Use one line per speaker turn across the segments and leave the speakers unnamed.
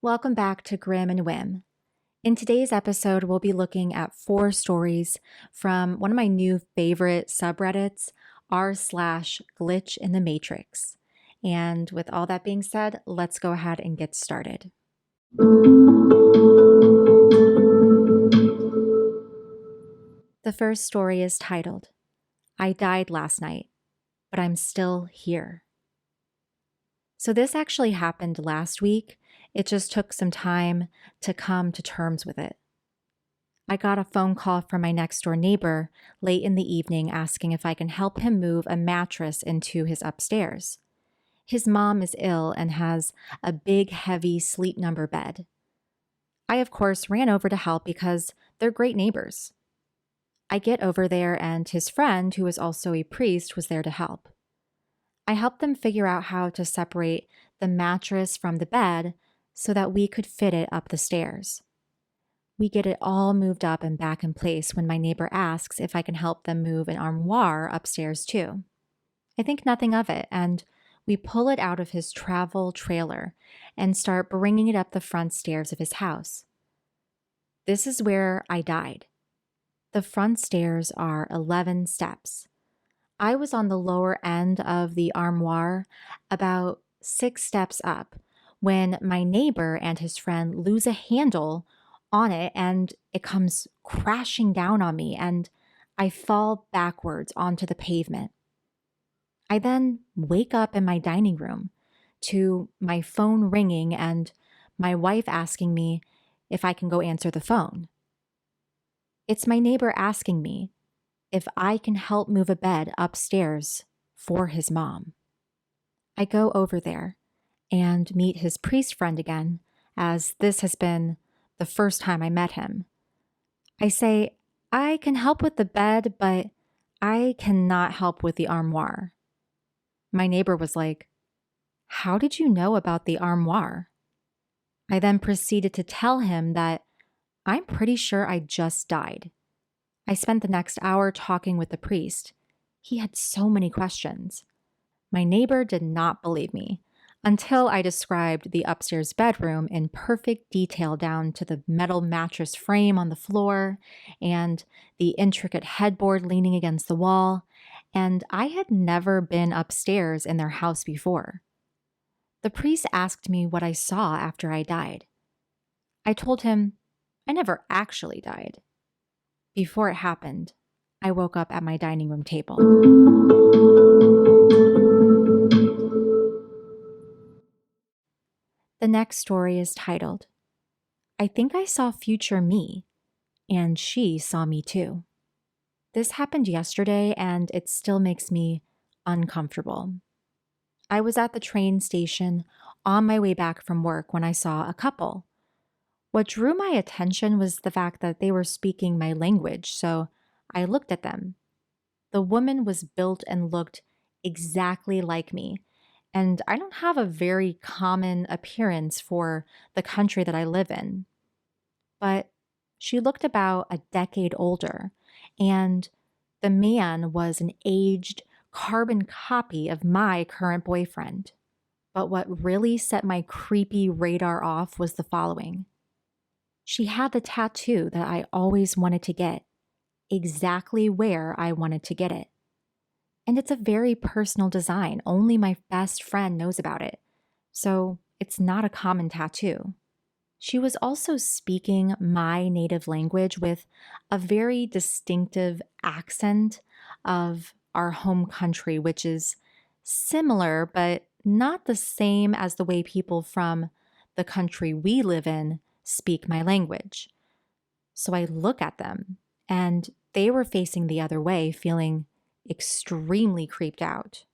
Welcome back to Grim and Whim. In today's episode, we'll be looking at 4 stories from one of my new favorite subreddits, r/glitchinthematrix. And with all that being said, let's go ahead and get started. The first story is titled, I Died Last Night, but I'm Still Here. So this actually happened last week. It just took some time to come to terms with it. I got a phone call from my next door neighbor late in the evening asking if I can help him move a mattress into his upstairs. His mom is ill and has a big, heavy sleep number bed. I, of course, ran over to help because they're great neighbors. I get over there and his friend, who is also a priest, was there to help. I helped them figure out how to separate the mattress from the bed so that we could fit it up the stairs. We get it all moved up and back in place when my neighbor asks if I can help them move an armoire upstairs too. I think nothing of it, and we pull it out of his travel trailer and start bringing it up the front stairs of his house. This is where I died. The front stairs are 11 steps. I was on the lower end of the armoire, about 6 steps up, when my neighbor and his friend lose a handle on it and it comes crashing down on me and I fall backwards onto the pavement. I then wake up in my dining room to my phone ringing and my wife asking me if I can go answer the phone. It's my neighbor asking me if I can help move a bed upstairs for his mom. I go over there and meet his priest friend again, as this has been the first time I met him. I say, I can help with the bed, but I cannot help with the armoire. My neighbor was like, how did you know about the armoire? I then proceeded to tell him that I'm pretty sure I just died. I spent the next hour talking with the priest. He had so many questions. My neighbor did not believe me until I described the upstairs bedroom in perfect detail down to the metal mattress frame on the floor and the intricate headboard leaning against the wall, and I had never been upstairs in their house before. The priest asked me what I saw after I died. I told him I never actually died. Before it happened, I woke up at my dining room table. The next story is titled, I Think I Saw Future Me, and She Saw Me Too. This happened yesterday, and it still makes me uncomfortable. I was at the train station on my way back from work when I saw a couple. What drew my attention was the fact that they were speaking my language, so I looked at them. The woman was built and looked exactly like me, and I don't have a very common appearance for the country that I live in. But she looked about a decade older, and the man was an aged carbon copy of my current boyfriend. But what really set my creepy radar off was the following. She had the tattoo that I always wanted to get, exactly where I wanted to get it. And it's a very personal design. Only my best friend knows about it. So it's not a common tattoo. She was also speaking my native language with a very distinctive accent of our home country, which is similar but not the same as the way people from the country we live in speak my language. So I look at them, and they were facing the other way, feeling extremely creeped out.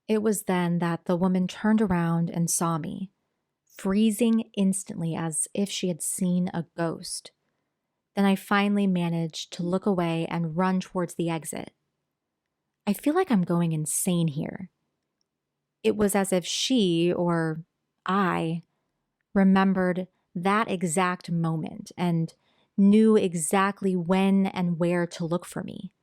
It was then that the woman turned around and saw me, freezing instantly as if she had seen a ghost. Then I finally managed to look away and run towards the exit. I feel like I'm going insane here. It was as if she, or I, remembered that exact moment and knew exactly when and where to look for me.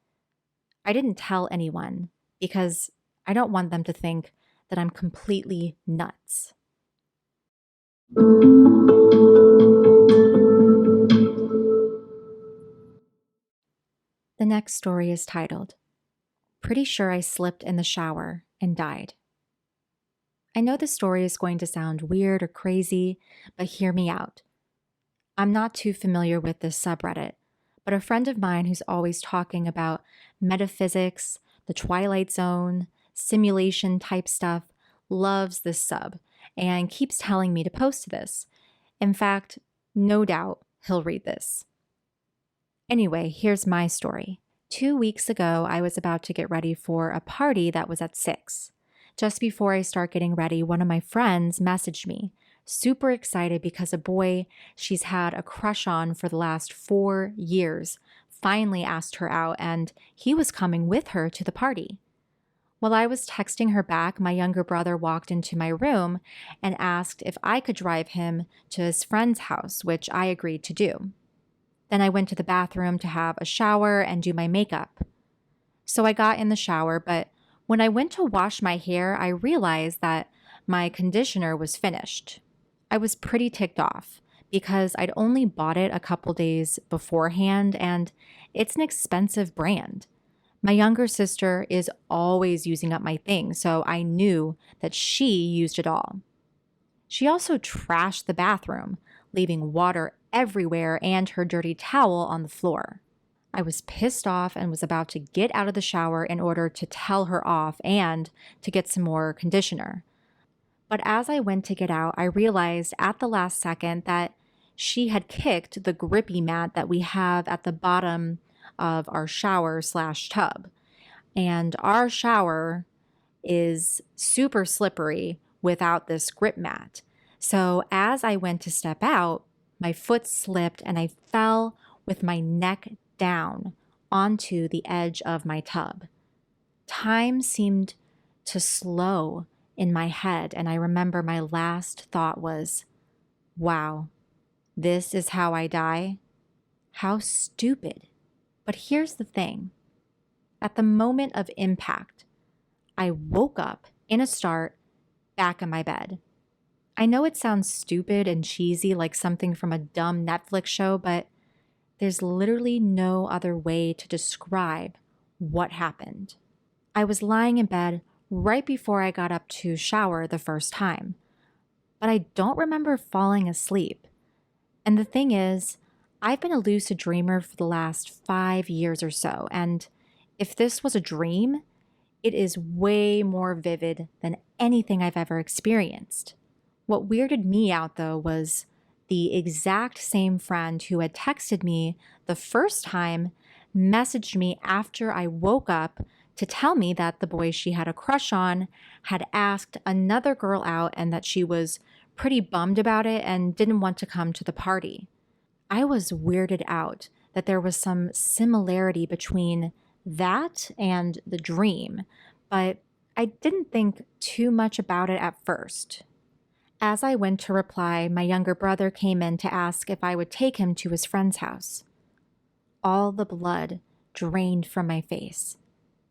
I didn't tell anyone because I don't want them to think that I'm completely nuts. The next story is titled, Pretty Sure I Slipped in the Shower and Died. I know the story is going to sound weird or crazy, but hear me out. I'm not too familiar with this subreddit, but a friend of mine who's always talking about metaphysics, the Twilight Zone, simulation type stuff, loves this sub and keeps telling me to post this. In fact, no doubt he'll read this. Anyway, here's my story. 2 weeks ago, I was about to get ready for a party that was at 6. Just before I start getting ready, one of my friends messaged me, super excited because a boy she's had a crush on for the last 4 years finally asked her out and he was coming with her to the party. While I was texting her back, my younger brother walked into my room and asked if I could drive him to his friend's house, which I agreed to do. Then I went to the bathroom to have a shower and do my makeup. So I got in the shower, but when I went to wash my hair, I realized that my conditioner was finished. I was pretty ticked off because I'd only bought it a couple days beforehand and it's an expensive brand. My younger sister is always using up my things, so I knew that she used it all. She also trashed the bathroom, leaving water everywhere and her dirty towel on the floor. I was pissed off and was about to get out of the shower in order to tell her off and to get some more conditioner. But as I went to get out, I realized at the last second that she had kicked the grippy mat that we have at the bottom of our shower/tub. And our shower is super slippery without this grip mat. So as I went to step out, my foot slipped and I fell with my neck down onto the edge of my tub. Time seemed to slow in my head, and I remember my last thought was, wow, this is how I die? How stupid. But here's the thing. At the moment of impact, I woke up in a start back in my bed. I know it sounds stupid and cheesy like something from a dumb Netflix show, but there's literally no other way to describe what happened. I was lying in bed right before I got up to shower the first time, but I don't remember falling asleep. And the thing is, I've been a lucid dreamer for the last 5 years or so, and if this was a dream, it is way more vivid than anything I've ever experienced. What weirded me out, though, was the exact same friend who had texted me the first time messaged me after I woke up to tell me that the boy she had a crush on had asked another girl out and that she was pretty bummed about it and didn't want to come to the party. I was weirded out that there was some similarity between that and the dream, but I didn't think too much about it at first. As I went to reply, my younger brother came in to ask if I would take him to his friend's house. All the blood drained from my face.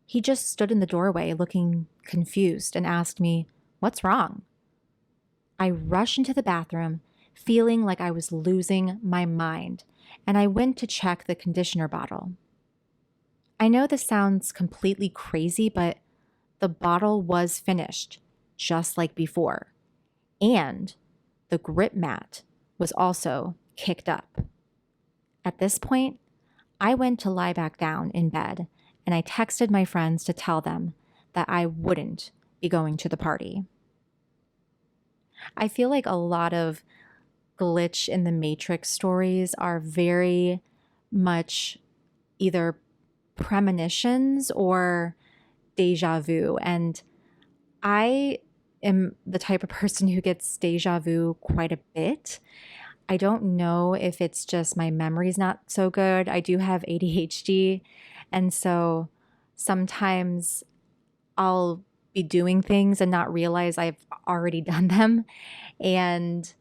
He just stood in the doorway looking confused and asked me, "What's wrong?" I rushed into the bathroom, feeling like I was losing my mind, and I went to check the conditioner bottle. I know this sounds completely crazy, but the bottle was finished, just like before. And the grip mat was also kicked up. At this point, I went to lie back down in bed and I texted my friends to tell them that I wouldn't be going to the party. I feel like a lot of glitch in the matrix stories are very much either premonitions or deja vu. And I am the type of person who gets deja vu quite a bit. I don't know if it's just my memory's not so good. I do have ADHD. And so sometimes I'll be doing things and not realize I've already done them. And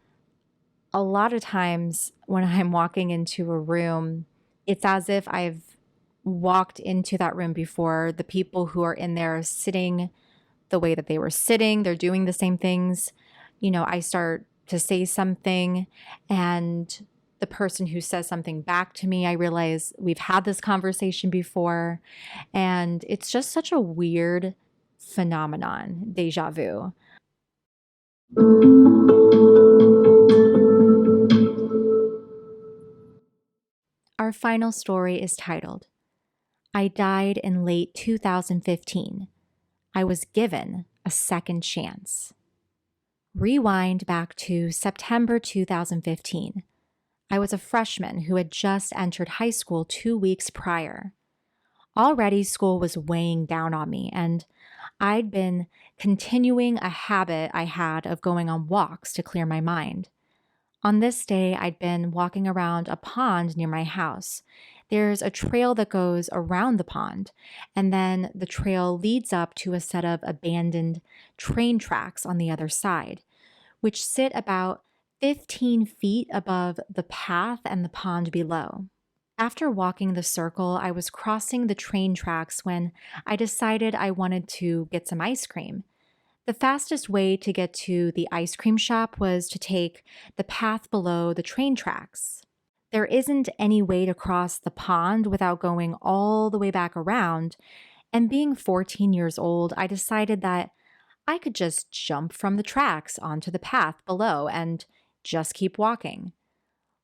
a lot of times when I'm walking into a room, it's as if I've walked into that room before. The people who are in there sitting the way that they were sitting, they're doing the same things. I start to say something, and the person who says something back to me, I realize we've had this conversation before, and it's just such a weird phenomenon, deja vu. Our final story is titled, I died in late 2015. I was given a second chance. Rewind back to September 2015. I was a freshman who had just entered high school 2 weeks prior. Already, school was weighing down on me, and I'd been continuing a habit I had of going on walks to clear my mind. On this day, I'd been walking around a pond near my house. There's a trail that goes around the pond, and then the trail leads up to a set of abandoned train tracks on the other side, which sit about 15 feet above the path and the pond below. After walking the circle, I was crossing the train tracks when I decided I wanted to get some ice cream. The fastest way to get to the ice cream shop was to take the path below the train tracks. There isn't any way to cross the pond without going all the way back around, and being 14 years old, I decided that I could just jump from the tracks onto the path below and just keep walking.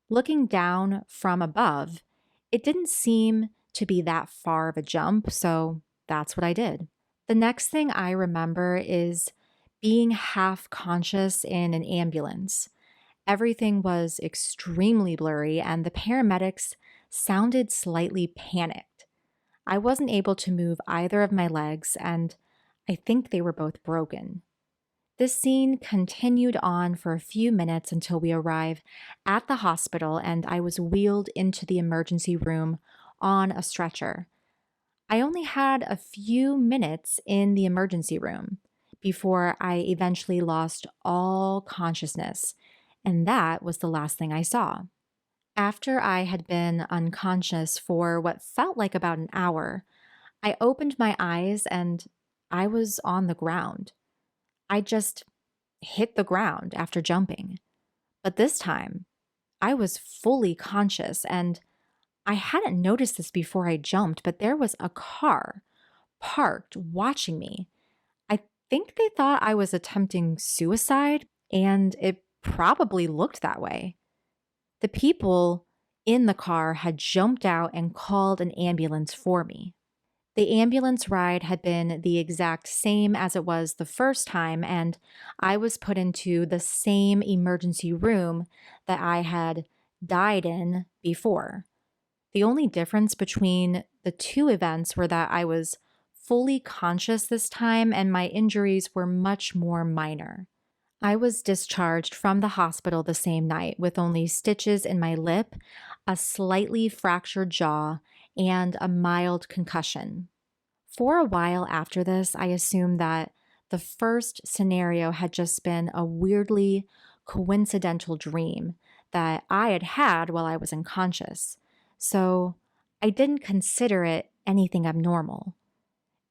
Looking down from above, it didn't seem to be that far of a jump, so that's what I did. The next thing I remember is being half conscious in an ambulance. Everything was extremely blurry, and the paramedics sounded slightly panicked. I wasn't able to move either of my legs, and I think they were both broken. This scene continued on for a few minutes until we arrived at the hospital and I was wheeled into the emergency room on a stretcher. I only had a few minutes in the emergency room before I eventually lost all consciousness, and that was the last thing I saw. After I had been unconscious for what felt like about an hour, I opened my eyes and I was on the ground. I just hit the ground after jumping. But this time, I was fully conscious and I hadn't noticed this before I jumped, but there was a car parked watching me. I think they thought I was attempting suicide, and it probably looked that way. The people in the car had jumped out and called an ambulance for me. The ambulance ride had been the exact same as it was the first time, and I was put into the same emergency room that I had died in before. The only difference between the two events were that I was fully conscious this time and my injuries were much more minor. I was discharged from the hospital the same night with only stitches in my lip, a slightly fractured jaw, and a mild concussion. For a while after this, I assumed that the first scenario had just been a weirdly coincidental dream that I had had while I was unconscious. So I didn't consider it anything abnormal.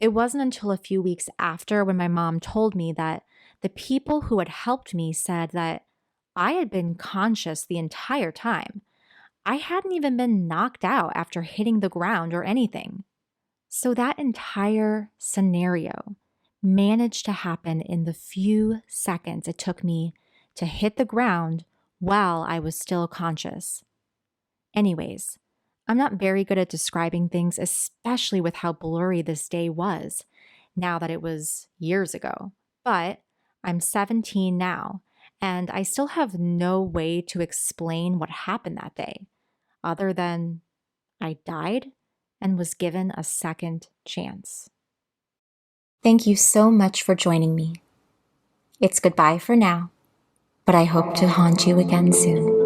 It wasn't until a few weeks after when my mom told me that the people who had helped me said that I had been conscious the entire time. I hadn't even been knocked out after hitting the ground or anything. So that entire scenario managed to happen in the few seconds it took me to hit the ground while I was still conscious. Anyways, I'm not very good at describing things, especially with how blurry this day was, now that it was years ago. But I'm 17 now, and I still have no way to explain what happened that day, other than I died and was given a second chance. Thank you so much for joining me. It's goodbye for now, but I hope to haunt you again soon.